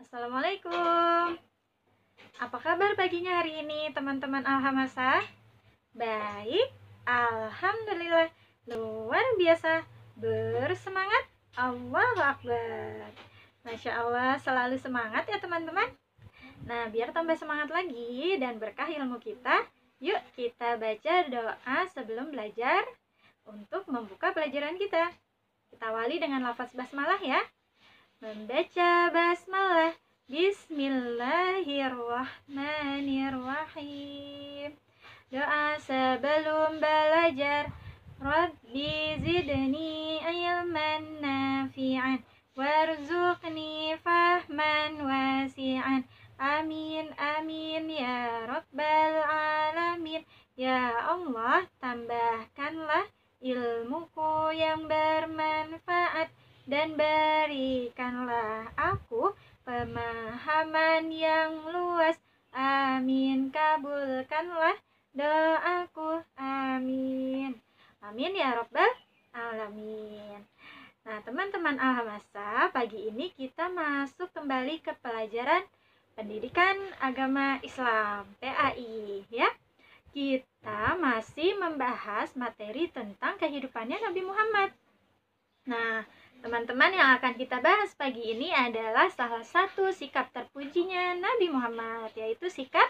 Assalamualaikum. Apa kabar paginya hari ini teman-teman Alhamasa? Baik, Alhamdulillah. Luar biasa. Bersemangat. Allahu Akbar. Masya Allah, selalu semangat ya teman-teman. Nah, biar tambah semangat lagi dan berkah ilmu kita, yuk kita baca doa sebelum belajar untuk membuka pelajaran kita. Kita awali dengan lafaz basmalah ya. Membaca basmalah. Bismillahirrahmanirrahim. Doa sebelum belajar. Rabbi zidni ilman nafi'an warzuqni fahman wasi'an. Amin amin ya rabbal alamin. Ya Allah, tambahkanlah ilmuku yang bermanfaat dan berikanlah aku pemahaman yang luas. Amin. Kabulkanlah doaku. Amin. Amin ya rabbal alamin. Nah, teman-teman Alhamasa, pagi ini kita masuk kembali ke pelajaran Pendidikan Agama Islam, PAI ya. Kita masih membahas materi tentang kehidupannya Nabi Muhammad. Nah, teman-teman, yang akan kita bahas pagi ini adalah salah satu sikap terpujinya Nabi Muhammad, yaitu sikap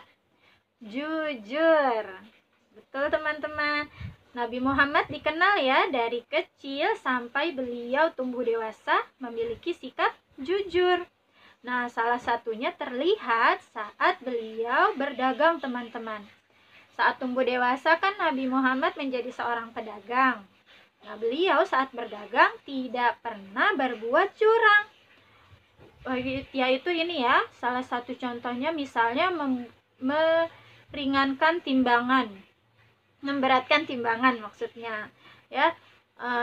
jujur. Betul teman-teman, Nabi Muhammad dikenal ya dari kecil sampai beliau tumbuh dewasa memiliki sikap jujur. Nah, salah satunya terlihat saat beliau berdagang teman-teman. Saat tumbuh dewasa kan Nabi Muhammad menjadi seorang pedagang. Nah, beliau saat berdagang tidak pernah berbuat curang. Yaitu ini ya, salah satu contohnya misalnya meringankan timbangan, memberatkan timbangan maksudnya. Ya,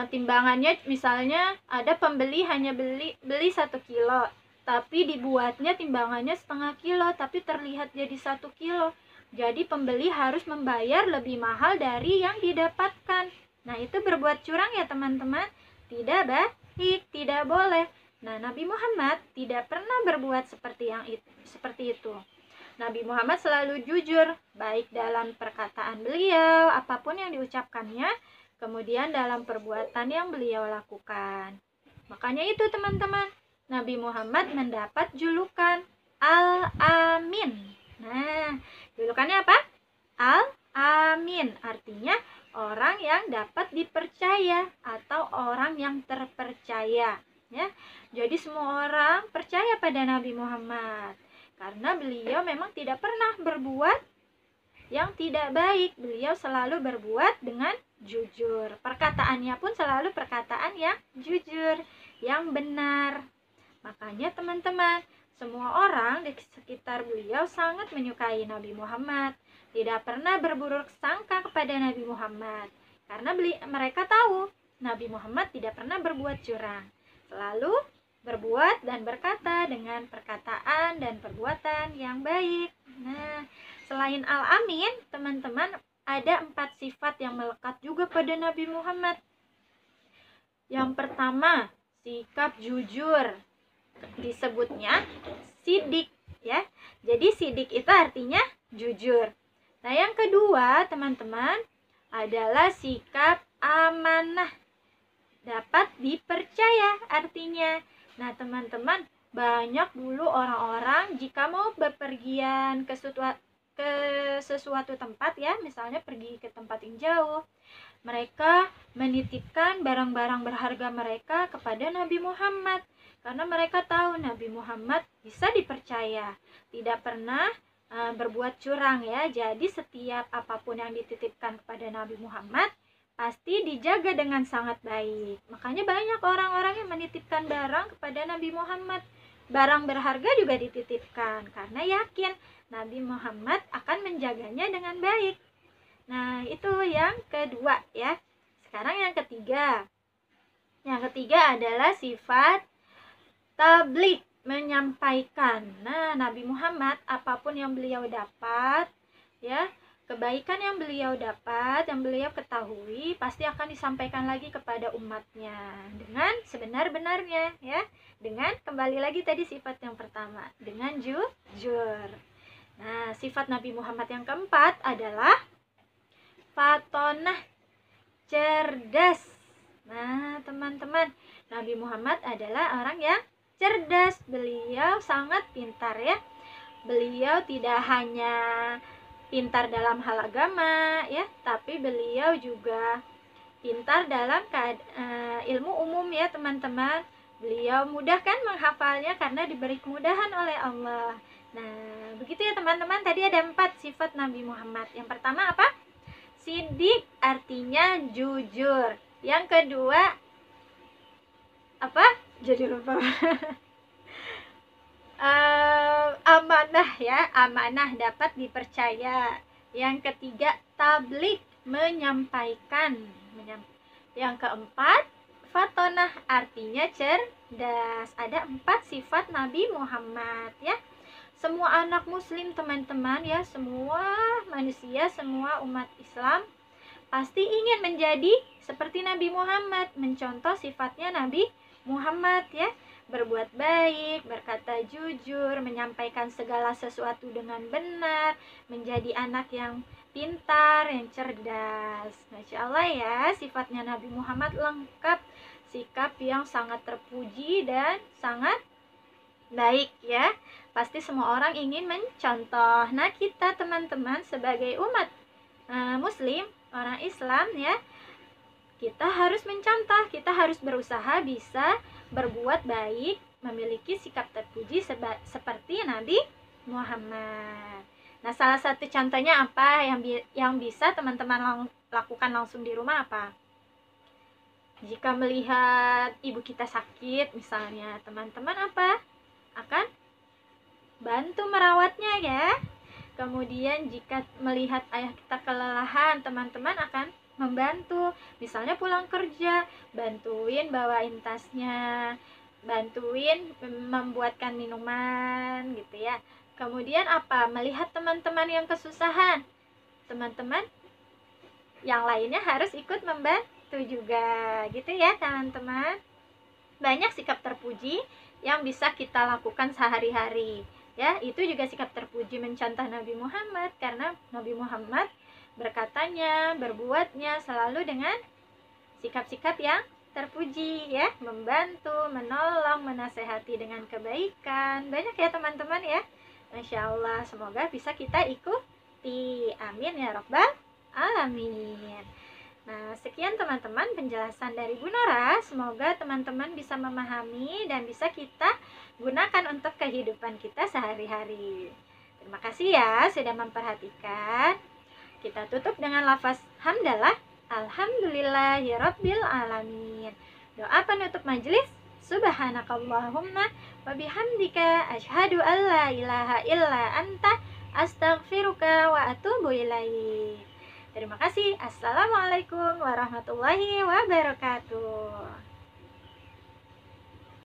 timbangannya misalnya ada pembeli hanya beli 1 kilo, tapi dibuatnya timbangannya setengah kilo, tapi terlihat jadi 1 kilo. Jadi pembeli harus membayar lebih mahal dari yang didapatkan. Nah, itu berbuat curang ya teman-teman. Tidak baik, tidak boleh. Nah, Nabi Muhammad tidak pernah berbuat seperti itu. Nabi Muhammad selalu jujur, baik dalam perkataan beliau, apapun yang diucapkannya, kemudian dalam perbuatan yang beliau lakukan. Makanya itu teman-teman, Nabi Muhammad mendapat julukan Al-Amin. Nah, julukannya apa? Al-Amin, artinya orang yang dapat dipercaya atau orang yang terpercaya ya. Jadi semua orang percaya pada Nabi Muhammad karena beliau memang tidak pernah berbuat yang tidak baik. Beliau selalu berbuat dengan jujur. Perkataannya pun selalu perkataan yang jujur, yang benar. Makanya teman-teman, semua orang di sekitar beliau sangat menyukai Nabi Muhammad. Tidak pernah berburuk sangka kepada Nabi Muhammad. Karena mereka tahu Nabi Muhammad tidak pernah berbuat curang. Selalu berbuat dan berkata dengan perkataan dan perbuatan yang baik. Nah, selain Al-Amin, teman-teman, ada 4 sifat yang melekat juga pada Nabi Muhammad. Yang pertama, sikap jujur. Disebutnya sidik ya. Jadi sidik itu artinya jujur. Nah, yang kedua, teman-teman, adalah sikap amanah. Dapat dipercaya artinya. Nah, teman-teman, banyak dulu orang-orang jika mau bepergian ke sesuatu tempat ya, misalnya pergi ke tempat yang jauh, mereka menitipkan barang-barang berharga mereka kepada Nabi Muhammad. Karena mereka tahu Nabi Muhammad bisa dipercaya, tidak pernah berbuat curang ya. Jadi setiap apapun yang dititipkan kepada Nabi Muhammad pasti dijaga dengan sangat baik. Makanya banyak orang-orang yang menitipkan barang kepada Nabi Muhammad. Barang berharga juga dititipkan karena yakin Nabi Muhammad akan menjaganya dengan baik. Nah, itu yang kedua ya. Sekarang yang ketiga. Yang ketiga adalah sifat tabligh, menyampaikan. Nah, Nabi Muhammad apapun yang beliau dapat ya, kebaikan yang beliau dapat, yang beliau ketahui, pasti akan disampaikan lagi kepada umatnya dengan sebenar-benarnya, ya. Dengan kembali lagi tadi sifat yang pertama, dengan jujur. Nah, sifat Nabi Muhammad yang keempat adalah fatonah, cerdas. Nah, teman-teman, Nabi Muhammad adalah orang yang cerdas. Beliau sangat pintar, ya. Beliau tidak hanya pintar dalam hal agama, ya, tapi beliau juga pintar dalam ilmu umum, ya teman-teman. Beliau mudah kan menghafalnya karena diberi kemudahan oleh Allah. Nah, begitu ya teman-teman. Tadi ada 4 sifat Nabi Muhammad. Yang pertama apa? Sidik, artinya jujur. Yang kedua apa? Jadi lupa. Amanah, ya, amanah, dapat dipercaya. Yang ketiga tabligh, menyampaikan. Yang keempat fatonah, artinya cerdas. Ada 4 sifat Nabi Muhammad, ya. Semua anak muslim teman-teman, ya, semua manusia, semua umat Islam pasti ingin menjadi seperti Nabi Muhammad, mencontoh sifatnya Nabi Muhammad, ya. Berbuat baik, berkata jujur, menyampaikan segala sesuatu dengan benar, menjadi anak yang pintar, yang cerdas. Masya Allah, ya, sifatnya Nabi Muhammad lengkap, sikap yang sangat terpuji dan sangat baik, ya. Pasti semua orang ingin mencontoh. Nah, kita teman-teman sebagai umat muslim, orang Islam, ya, kita harus mencontoh, kita harus berusaha bisa berbuat baik, memiliki sikap terpuji seperti Nabi Muhammad. Nah, salah satu contohnya apa yang bisa teman-teman lakukan langsung di rumah apa? Jika melihat ibu kita sakit misalnya, teman-teman apa? Akan bantu merawatnya, ya. Kemudian jika melihat ayah kita kelelahan, teman-teman akan membantu, misalnya pulang kerja, bantuin bawain tasnya, bantuin membuatkan minuman, gitu ya. Kemudian apa? Melihat teman-teman yang kesusahan, teman-teman yang lainnya harus ikut membantu juga, gitu ya teman-teman. Banyak sikap terpuji yang bisa kita lakukan sehari-hari, ya. Itu juga sikap terpuji mencontoh Nabi Muhammad, karena Nabi Muhammad berkatanya, berbuatnya selalu dengan sikap-sikap yang terpuji, ya. Membantu, menolong, menasehati dengan kebaikan. Banyak ya teman-teman, ya. Masya Allah, semoga bisa kita ikuti. Amin ya rabbal alamin. Nah, sekian teman-teman penjelasan dari Bu Nora. Semoga teman-teman bisa memahami dan bisa kita gunakan untuk kehidupan kita sehari-hari. Terima kasih ya sudah memperhatikan. Kita tutup dengan lafaz hamdalah. Alhamdulillahirabbil alamin. Doa penutup majelis. Subhanakallahumma wa bihamdika asyhadu an la ilaha illa anta astaghfiruka wa atubu ilaik. Terima kasih. Assalamualaikum warahmatullahi wabarakatuh.